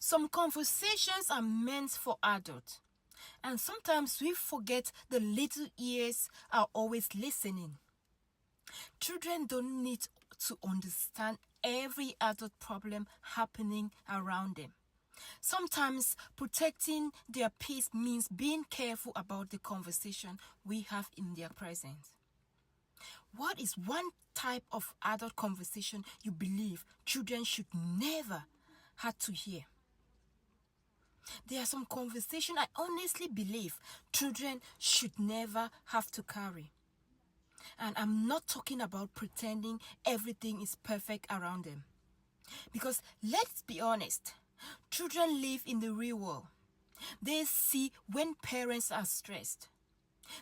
Some conversations are meant for adults, and sometimes we forget the little ears are always listening. Children don't need to understand every adult problem happening around them. Sometimes protecting their peace means being careful about the conversation we have in their presence. What is one type of adult conversation you believe children should never have to hear? There are some conversations I honestly believe children should never have to carry. And I'm not talking about pretending everything is perfect around them. Because let's be honest, children live in the real world. They see when parents are stressed.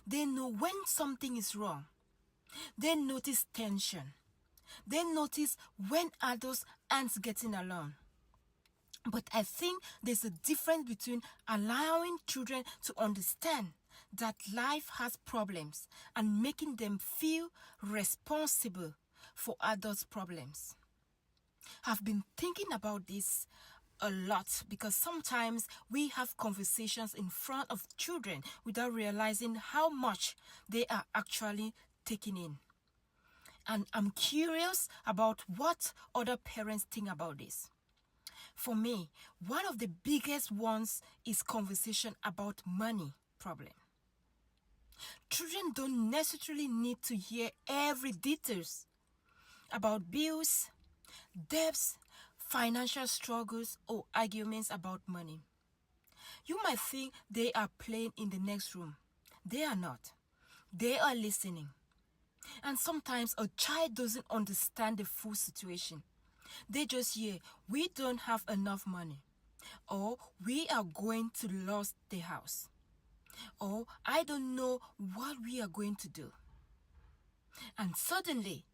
They know when something is wrong. They notice tension. They notice when adults aren't getting along. But I think there's a difference between allowing children to understand that life has problems and making them feel responsible for adults' problems. I've been thinking about this a lot because sometimes we have conversations in front of children without realizing how much they are actually taking in. And I'm curious about what other parents think about this. For me, one of the biggest ones is conversation about money problem. Children don't necessarily need to hear every details about bills, debts, financial struggles, or arguments about money. You might think they are playing in the next room. They are not. They are listening. And sometimes a child doesn't understand the full situation. They just hear, we don't have enough money, or we are going to lose the house, or I don't know what we are going to do. And suddenly,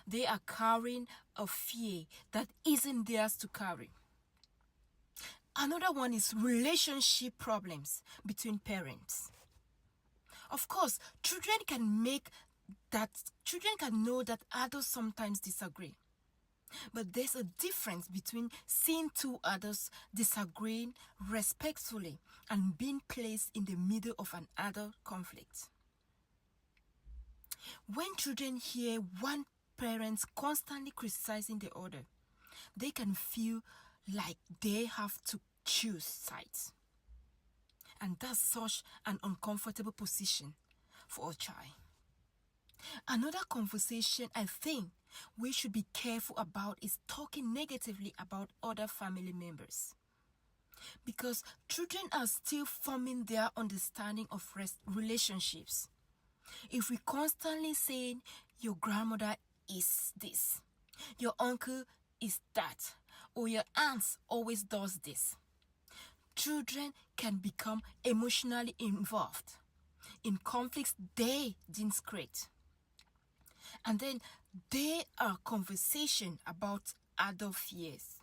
they are carrying a fear that isn't theirs to carry. Another one is relationship problems between parents. Of course, children can know that adults sometimes disagree. But there's a difference between seeing two adults disagreeing respectfully and being placed in the middle of an adult conflict. When children hear one parent constantly criticizing the other, they can feel like they have to choose sides. And that's such an uncomfortable position for a child. Another conversation I think we should be careful about is talking negatively about other family members. Because children are still forming their understanding of relationships. If we constantly say your grandmother is this, your uncle is that, or your aunt always does this, children can become emotionally involved in conflicts they didn't create. And then there are conversations about adult fears.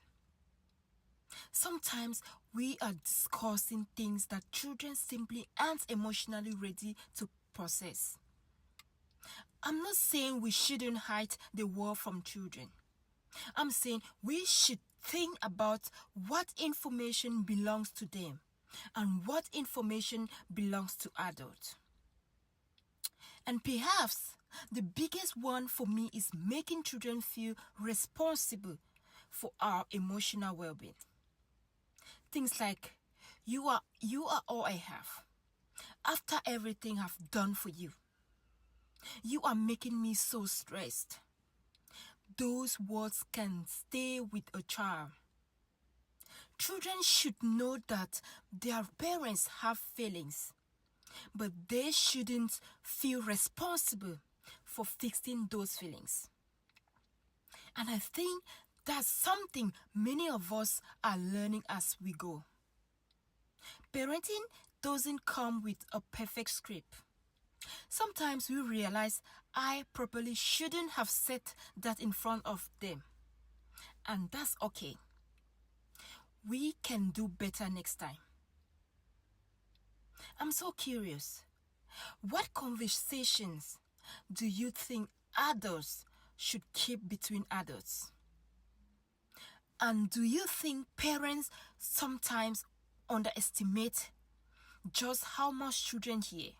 Sometimes we are discussing things that children simply aren't emotionally ready to process. I'm not saying we shouldn't hide the world from children. I'm saying we should think about what information belongs to them and what information belongs to adults. And perhaps the biggest one for me is making children feel responsible for our emotional well-being. Things like, you are all I have. After everything I've done for you, you are making me so stressed. Those words can stay with a child. Children should know that their parents have feelings, but they shouldn't feel responsible for fixing those feelings. And I think that's something many of us are learning as we go. Parenting doesn't come with a perfect script. Sometimes we realize I probably shouldn't have said that in front of them. And that's okay. We can do better next time. I'm so curious. What conversations do you think adults should keep between adults? And do you think parents sometimes underestimate just how much children hear.